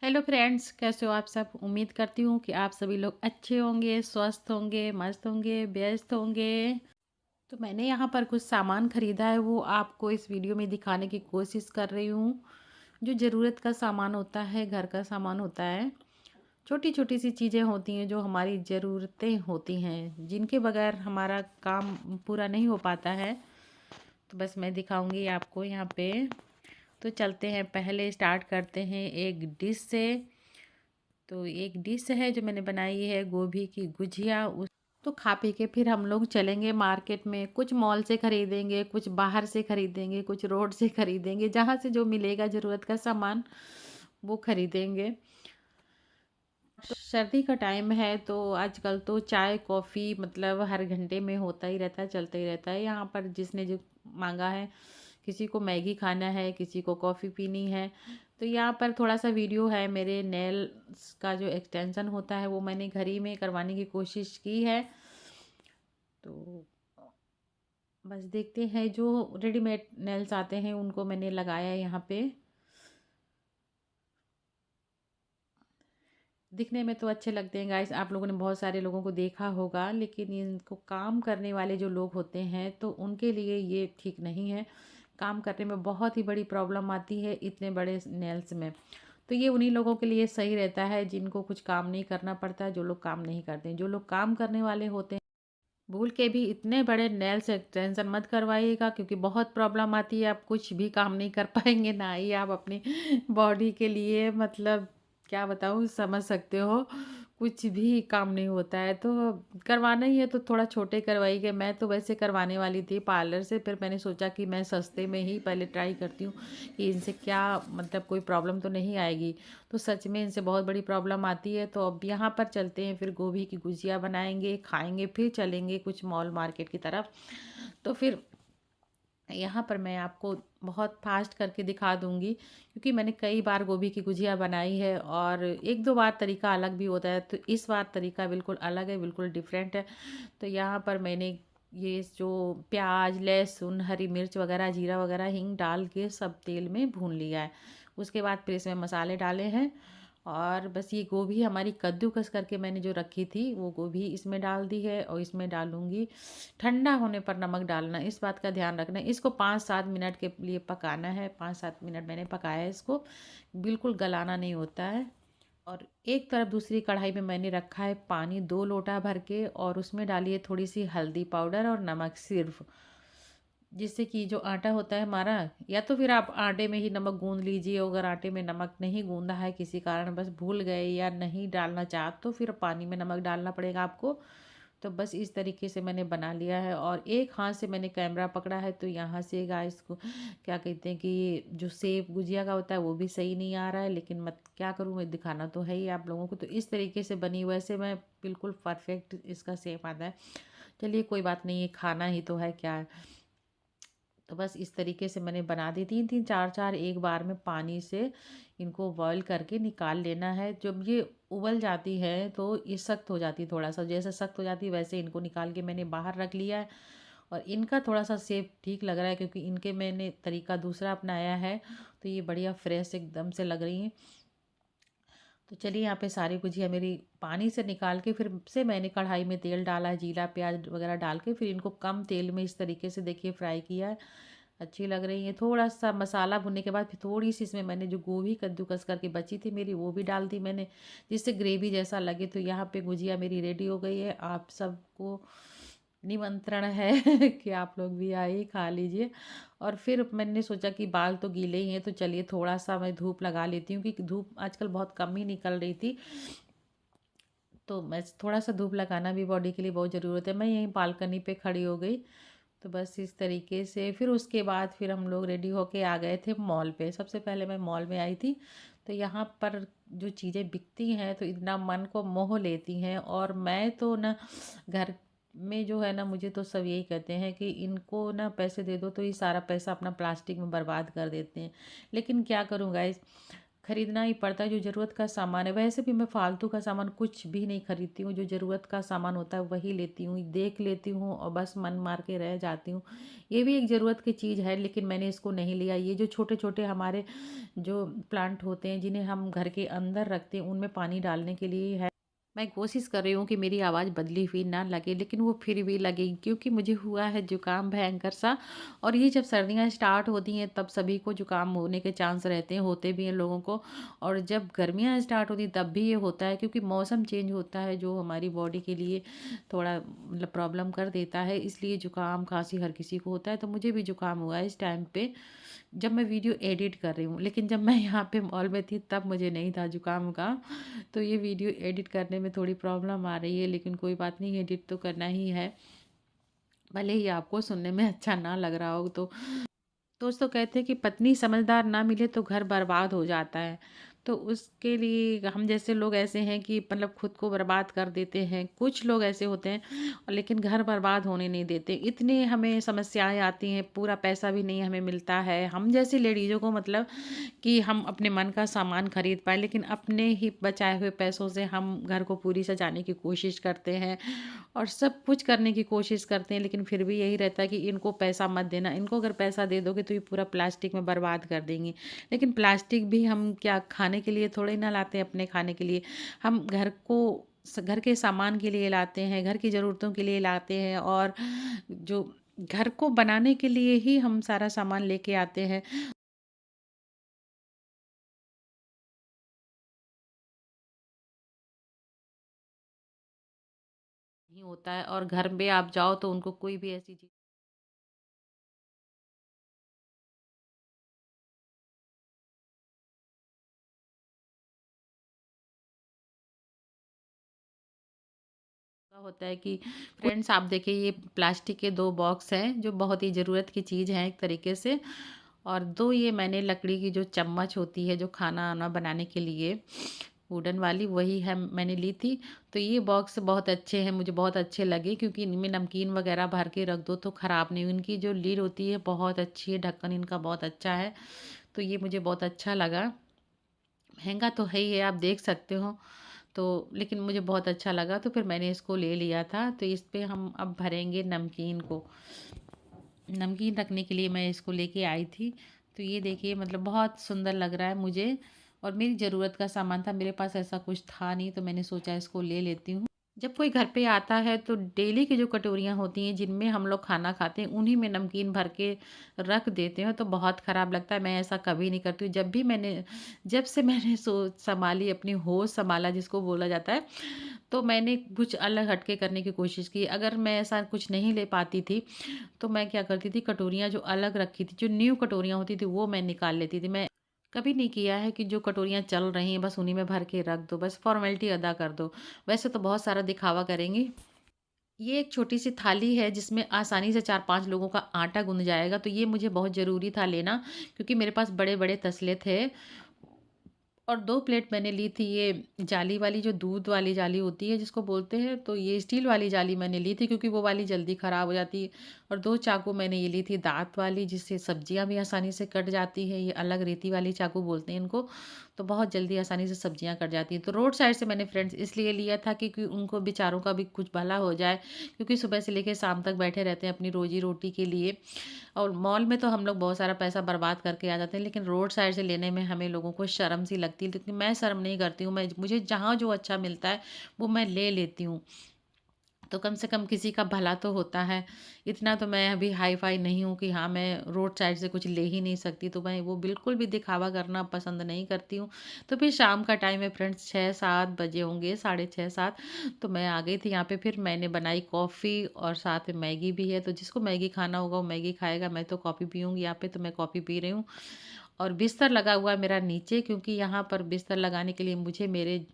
Hello friends, कैसे हो आप सब। उम्मीद करती हूँ कि आप सभी लोग अच्छे होंगे, स्वस्थ होंगे, मस्त होंगे, व्यस्त होंगे। तो मैंने यहाँ पर कुछ सामान ख़रीदा है, वो आपको इस वीडियो में दिखाने की कोशिश कर रही हूँ। जो ज़रूरत का सामान होता है, घर का सामान होता है, छोटी छोटी सी चीज़ें होती हैं जो हमारी ज़रूरतें होती हैं, जिनके बगैर हमारा काम पूरा नहीं हो पाता है। तो बस मैं दिखाऊंगी आपको यहाँ पे। तो चलते हैं, पहले स्टार्ट करते हैं एक डिश से। तो एक डिश है जो मैंने बनाई है, गोभी की गुजिया। उस तो खा पी के फिर हम लोग चलेंगे मार्केट में। कुछ मॉल से खरीदेंगे, कुछ बाहर से खरीदेंगे, कुछ रोड से खरीदेंगे, जहाँ से जो मिलेगा ज़रूरत का सामान वो खरीदेंगे। तो सर्दी का टाइम है, तो आजकल तो चाय कॉफ़ी मतलब हर घंटे में होता ही रहता है, चलता ही रहता है। यहाँ पर जिसने जो मांगा है, किसी को मैगी खाना है, किसी को कॉफ़ी पीनी है। तो यहाँ पर थोड़ा सा वीडियो है, मेरे नेल्स का जो एक्सटेंशन होता है वो मैंने घर ही में करवाने की कोशिश की है। तो बस देखते हैं, जो रेडीमेड नेल्स आते हैं उनको मैंने लगाया है यहाँ पे। दिखने में तो अच्छे लगते हैं गाइस, आप लोगों ने बहुत सारे लोगों को देखा होगा, लेकिन इनको काम करने वाले जो लोग होते हैं तो उनके लिए ये ठीक नहीं है। काम करने में बहुत ही बड़ी प्रॉब्लम आती है इतने बड़े नेल्स में। तो ये उन्हीं लोगों के लिए सही रहता है जिनको कुछ काम नहीं करना पड़ता है, जो लोग काम नहीं करते हैं। जो लोग काम करने वाले होते हैं, भूल के भी इतने बड़े नेल्स एक्सटेंशन मत करवाइएगा, क्योंकि बहुत प्रॉब्लम आती है। आप कुछ भी काम नहीं कर पाएंगे, ना ही आप अपनी बॉडी के लिए मतलब क्या बताऊँ, समझ सकते हो। कुछ भी काम नहीं होता है, तो करवाना ही है तो थोड़ा छोटे करवाइए। मैं तो वैसे करवाने वाली थी पार्लर से, फिर मैंने सोचा कि मैं सस्ते में ही पहले ट्राई करती हूँ कि इनसे क्या मतलब कोई प्रॉब्लम तो नहीं आएगी। तो सच में इनसे बहुत बड़ी प्रॉब्लम आती है। तो अब यहाँ पर चलते हैं, फिर गोभी की गुजिया बनाएंगे, खाएंगे, फिर चलेंगे कुछ मॉल मार्केट की तरफ। तो फिर यहाँ पर मैं आपको बहुत फास्ट करके दिखा दूंगी, क्योंकि मैंने कई बार गोभी की गुजिया बनाई है और एक दो बार तरीका अलग भी होता है। तो इस बार तरीका बिल्कुल अलग है, बिल्कुल डिफरेंट है। तो यहाँ पर मैंने ये जो प्याज, लहसुन, हरी मिर्च वगैरह, जीरा वगैरह, हींग डाल के सब तेल में भून लिया है। उसके बाद फिर इसमें मसाले डाले हैं, और बस ये गोभी हमारी कद्दूकस करके मैंने जो रखी थी वो गोभी इसमें डाल दी है। और इसमें डालूंगी, ठंडा होने पर नमक डालना, इस बात का ध्यान रखना है। इसको 5-7 मिनट के लिए पकाना है। 5-7 मिनट मैंने पकाया है इसको, बिल्कुल गलाना नहीं होता है। और एक तरफ दूसरी कढ़ाई में मैंने रखा है पानी 2 लोटा भर के, और उसमें डालिए थोड़ी सी हल्दी पाउडर और नमक सिर्फ, जिससे कि जो आटा होता है हमारा, या तो फिर आप आटे में ही नमक गूंद लीजिए। अगर आटे में नमक नहीं गूंदा है, किसी कारण बस भूल गए या नहीं डालना चाह, तो फिर पानी में नमक डालना पड़ेगा आपको। तो बस इस तरीके से मैंने बना लिया है, और एक हाथ से मैंने कैमरा पकड़ा है, तो यहाँ से गाइस को क्या कहते हैं कि जो सेव गुजिया का होता है वो भी सही नहीं आ रहा है। लेकिन मत क्या करूँ, मैं दिखाना तो है ही आप लोगों को। तो इस तरीके से बनी, वैसे मैं बिल्कुल परफेक्ट इसका सेप आता है। चलिए कोई बात नहीं, ये खाना ही तो है, क्या है। तो बस इस तरीके से मैंने बना दी, 3-3 4-4 एक बार में पानी से इनको बॉईल करके निकाल लेना है। जब ये उबल जाती है तो ये सख्त हो जाती है, थोड़ा सा जैसे सख्त हो जाती है वैसे इनको निकाल के मैंने बाहर रख लिया है। और इनका थोड़ा सा शेप ठीक लग रहा है, क्योंकि इनके मैंने तरीका दूसरा अपनाया है। तो ये बढ़िया फ्रेश एकदम से लग रही हैं। तो चलिए, यहाँ पे सारी गुजिया मेरी पानी से निकाल के फिर से मैंने कढ़ाई में तेल डाला है, जीरा प्याज वगैरह डाल के फिर इनको कम तेल में इस तरीके से देखिए फ्राई किया है। अच्छी लग रही है। थोड़ा सा मसाला भुनने के बाद फिर थोड़ी सी इसमें मैंने जो गोभी कद्दूकस करके बची थी मेरी, वो भी डाल दी मैंने, जिससे ग्रेवी जैसा लगे। तो यहाँ पे गुजिया मेरी रेडी हो गई है। आप सबको निमंत्रण है कि आप लोग भी आइए, खा लीजिए। और फिर मैंने सोचा कि बाल तो गीले ही हैं, तो चलिए थोड़ा सा मैं धूप लगा लेती हूँ, क्योंकि धूप आजकल बहुत कम ही निकल रही थी। तो मैं थोड़ा सा धूप लगाना भी बॉडी के लिए बहुत ज़रूरत है। मैं यहीं बालकनी पे खड़ी हो गई। तो बस इस तरीके से फिर उसके बाद फिर हम लोग रेडी होके आ गए थे मॉल पे। सबसे पहले मैं मॉल में आई थी। तो यहाँ पर जो चीज़ें बिकती हैं तो इतना मन को मोह लेती हैं, और मैं तो ना घर में जो है ना, मुझे तो सब यही कहते हैं कि इनको ना पैसे दे दो, तो ये सारा पैसा अपना प्लास्टिक में बर्बाद कर देते हैं। लेकिन क्या करूँ गाइस, खरीदना ही पड़ता है जो ज़रूरत का सामान है। वैसे भी मैं फ़ालतू का सामान कुछ भी नहीं खरीदती हूँ, जो ज़रूरत का सामान होता है वही लेती हूँ, देख लेती हूँ और बस मन मार के रह जाती हूँ। ये भी एक ज़रूरत की चीज़ है लेकिन मैंने इसको नहीं लिया। ये जो छोटे-छोटे हमारे जो प्लांट होते हैं जिन्हें हम घर के अंदर रखते हैं उनमें पानी डालने के लिए है। मैं कोशिश कर रही हूँ कि मेरी आवाज़ बदली हुई ना लगे लेकिन वो फिर भी लगेगी क्योंकि मुझे हुआ है ज़ुकाम भयंकर सा। और ये जब सर्दियाँ स्टार्ट होती हैं तब सभी को ज़ुकाम होने के चांस रहते हैं, होते भी हैं लोगों को। और जब गर्मियाँ स्टार्ट होती तब भी ये होता है क्योंकि मौसम चेंज होता है जो हमारी बॉडी के लिए थोड़ा मतलब प्रॉब्लम कर देता है, इसलिए ज़ुकाम खांसी हर किसी को होता है। तो मुझे भी ज़ुकाम हुआ है इस टाइम पे जब मैं वीडियो एडिट कर रही हूँ, लेकिन जब मैं यहाँ पे मॉल में थी तब मुझे नहीं था ज़ुकाम का। तो ये वीडियो एडिट करने में थोड़ी प्रॉब्लम आ रही है लेकिन कोई बात नहीं, एडिट तो करना ही है, भले ही आपको सुनने में अच्छा ना लग रहा हो। तो दोस्तों कहते हैं कि पत्नी समझदार ना मिले तो घर बर्बाद हो जाता है। तो उसके लिए हम जैसे लोग ऐसे हैं कि मतलब खुद को बर्बाद कर देते हैं। कुछ लोग ऐसे होते हैं और लेकिन घर बर्बाद होने नहीं देते। इतने हमें समस्याएँ आती हैं, पूरा पैसा भी नहीं हमें मिलता है। हम जैसी लेडीज़ों को मतलब कि हम अपने मन का सामान खरीद पाएँ, लेकिन अपने ही बचाए हुए पैसों से हम घर को पूरी सजाने की कोशिश करते हैं और सब कुछ करने की कोशिश करते हैं, लेकिन फिर भी यही रहता है कि इनको पैसा मत देना, इनको अगर पैसा दे दोगे तो ये पूरा प्लास्टिक में बर्बाद कर देंगी। लेकिन प्लास्टिक भी हम क्या खाने के लिए थोड़े ना लाते हैं, अपने खाने के लिए। हम घर के सामान के लिए लाते हैं, घर की ज़रूरतों के लिए लाते हैं और जो घर को बनाने के लिए ही हम सारा सामान लेके आते हैं। नहीं होता है और घर पे आप जाओ तो उनको कोई भी ऐसी चीज़ का होता है कि फ्रेंड्स आप देखिए ये प्लास्टिक के 2 बॉक्स हैं जो बहुत ही ज़रूरत की चीज़ है एक तरीके से। और 2 ये मैंने लकड़ी की जो चम्मच होती है जो खाना-वाना बनाने के लिए वुडन वाली वही है मैंने ली थी। तो ये बॉक्स बहुत अच्छे हैं, मुझे बहुत अच्छे लगे क्योंकि इनमें नमकीन वगैरह भर के रख दो तो ख़राब नहीं, इनकी जो लिड होती है बहुत अच्छी है, ढक्कन इनका बहुत अच्छा है। तो ये मुझे बहुत अच्छा लगा। महँगा तो है ही है, आप देख सकते हो। तो लेकिन मुझे बहुत अच्छा लगा तो फिर मैंने इसको ले लिया था। तो इस पे हम अब भरेंगे नमकीन को। नमकीन रखने के लिए मैं इसको लेके आई थी। तो ये देखिए मतलब बहुत सुंदर लग रहा है मुझे और मेरी ज़रूरत का सामान था, मेरे पास ऐसा कुछ था नहीं तो मैंने सोचा इसको ले लेती हूँ। जब कोई घर पे आता है तो डेली की जो कटोरियाँ होती हैं जिनमें हम लोग खाना खाते हैं उन्हीं में नमकीन भर के रख देते हैं तो बहुत ख़राब लगता है। मैं ऐसा कभी नहीं करती हूँ। जब से मैंने सोच सँभाली, अपनी होश सँभाला जिसको बोला जाता है, तो मैंने कुछ अलग हटके करने की कोशिश की। अगर मैं ऐसा कुछ नहीं ले पाती थी तो मैं क्या करती थी, कटोरियाँ जो अलग रखी थी, जो न्यू कटोरियाँ होती थी वो मैं निकाल लेती थी। मैं कभी नहीं किया है कि जो कटोरियाँ चल रही हैं बस उन्हीं में भर के रख दो, बस फ़ॉर्मेलिटी अदा कर दो। वैसे तो बहुत सारा दिखावा करेंगी। ये एक छोटी-सी थाली है जिसमें आसानी से 4-5 लोगों का आटा गुँध जाएगा, तो ये मुझे बहुत ज़रूरी था लेना क्योंकि मेरे पास बड़े-बड़े तसले थे। और 2 प्लेट मैंने ली थी ये जाली वाली, जो दूध वाली जाली होती है जिसको बोलते हैं, तो ये स्टील वाली जाली मैंने ली थी क्योंकि वो वाली जल्दी ख़राब हो जाती है। और 2 चाकू मैंने ये ली थी दाँत वाली जिससे सब्जियाँ भी आसानी से कट जाती हैं, ये अलग रेती वाली चाकू बोलते हैं इनको, तो बहुत जल्दी आसानी से सब्जियाँ कट जाती हैं। तो रोड साइड से मैंने फ्रेंड्स इसलिए लिया था क्योंकि उनको बेचारों का भी कुछ भला हो जाए, क्योंकि सुबह से लेके शाम तक बैठे रहते हैं अपनी रोज़ी-रोटी के लिए। और मॉल में तो हम लोग बहुत सारा पैसा बर्बाद करके आ जाते हैं, लेकिन रोड साइड से लेने में हमें लोगों को शर्म सी लगती है, लेकिन मैं शर्म नहीं करती हूँ। मैं मुझे जहाँ जो अच्छा मिलता है, वो मैं ले लेती हूँ। तो कम से कम किसी का भला तो होता है। इतना तो मैं अभी हाई-फ़ाई नहीं हूँ कि हाँ, मैं रोड साइड से कुछ ले ही नहीं सकती, तो मैं वो बिल्कुल भी दिखावा करना पसंद नहीं करती हूँ। तो फिर शाम का टाइम है फ्रेंड्स, 6-7 बजे होंगे, साढ़े 6-7, तो मैं आ गई थी यहाँ पे। फिर मैंने बनाई कॉफ़ी और साथ में मैगी भी है, तो जिसको मैगी खाना होगा वो मैगी खाएगा, मैं तो कॉफ़ी पीऊँगी यहाँ पे, तो मैं कॉफ़ी पी रही हूँ। और बिस्तर लगा हुआ है मेरा नीचे क्योंकि यहाँ पर बिस्तर लगाने के लिए मुझे मेरे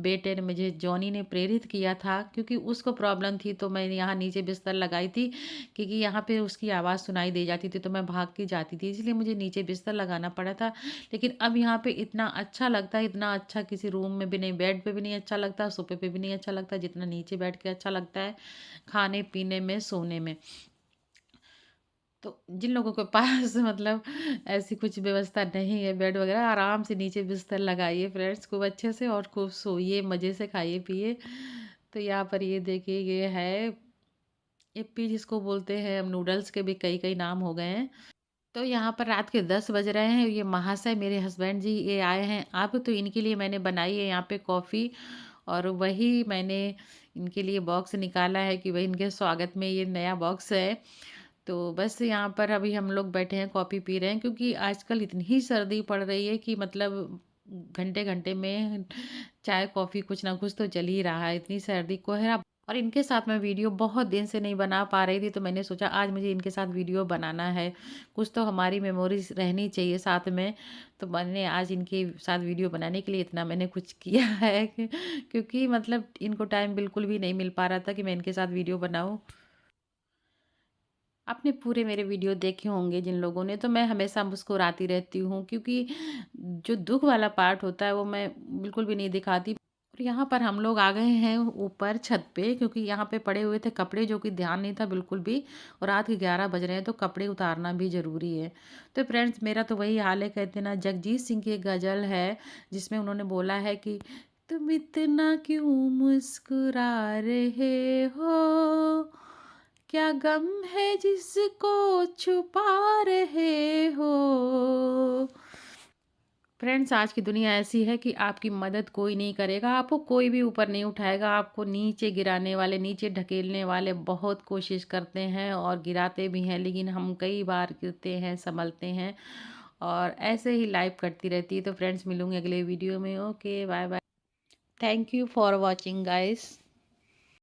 बेटे ने, मुझे जॉनी ने प्रेरित किया था क्योंकि उसको प्रॉब्लम थी, तो मैंने यहाँ नीचे बिस्तर लगाई थी क्योंकि यहाँ पे उसकी आवाज़ सुनाई दे जाती थी तो मैं भाग के जाती थी, इसलिए मुझे नीचे बिस्तर लगाना पड़ा था। लेकिन अब यहाँ पे इतना अच्छा लगता है, इतना अच्छा किसी रूम में भी नहीं, बेड पे भी नहीं अच्छा लगता, सोफे पे भी नहीं अच्छा लगता जितना नीचे बैठ के अच्छा लगता है खाने पीने में, सोने में। तो जिन लोगों के पास मतलब ऐसी कुछ व्यवस्था नहीं है बेड वगैरह, आराम से नीचे बिस्तर लगाइए फ्रेंड्स, खूब अच्छे से और खूब सोइए, मज़े से खाइए पिए। तो यहाँ पर ये देखिए ये है यिप्पी जिसको बोलते हैं, अब नूडल्स के भी कई कई नाम हो गए हैं। तो यहाँ पर रात के 10 बज रहे हैं, ये महाशय मेरे हस्बैंड जी ये आए हैं अब, तो इनके लिए मैंने बनाई है यहाँ पे कॉफ़ी, और वही मैंने इनके लिए बॉक्स निकाला है कि वही इनके स्वागत में ये नया बॉक्स है। तो बस यहाँ पर अभी हम लोग बैठे हैं, कॉफ़ी पी रहे हैं, क्योंकि आजकल इतनी सर्दी पड़ रही है कि मतलब घंटे-घंटे में चाय, कॉफ़ी कुछ ना कुछ तो चल ही रहा है, इतनी सर्दी को है। और इनके साथ मैं वीडियो बहुत दिन से नहीं बना पा रही थी, तो मैंने सोचा आज मुझे इनके साथ वीडियो बनाना है। कुछ तो हमारी मेमोरीज़ रहनी चाहिए साथ में, तो मैंने आज इनके साथ वीडियो बनाने के लिए इतना मैंने कुछ किया है कि क्योंकि मतलब इनको टाइम बिल्कुल भी नहीं मिल पा रहा था कि मैं इनके साथ वीडियो बनाऊँ। आपने पूरे मेरे वीडियो देखे होंगे जिन लोगों ने, तो मैं हमेशा मुस्कुराती रहती हूँ, क्योंकि जो दुःख वाला पार्ट होता है वो मैं बिल्कुल भी नहीं दिखाती। और यहाँ पर हम लोग आ गए हैं ऊपर छत पे, क्योंकि यहाँ पे पड़े हुए थे कपड़े जो कि ध्यान नहीं था बिल्कुल भी, और रात के 11 बज रहे हैं तो कपड़े उतारना भी ज़रूरी है। तो फ्रेंड्स मेरा तो वही हाल है, कहते ना जगजीत सिंह की एक गज़ल है जिसमें उन्होंने बोला है कि तुम इतना क्यों मुस्कुरा रहे हो, क्या गम है जिसको छुपा रहे हो। फ्रेंड्स आज की दुनिया ऐसी है कि आपकी मदद कोई नहीं करेगा, आपको कोई भी ऊपर नहीं उठाएगा, आपको नीचे गिराने वाले, नीचे ढकेलने वाले बहुत कोशिश करते हैं और गिराते भी हैं, लेकिन हम कई बार गिरते हैं, संभलते हैं, और ऐसे ही लाइफ कटती रहती है। तो फ्रेंड्स मिलूंगी अगले वीडियो में। Okay bye bye. Thank you for watching guys.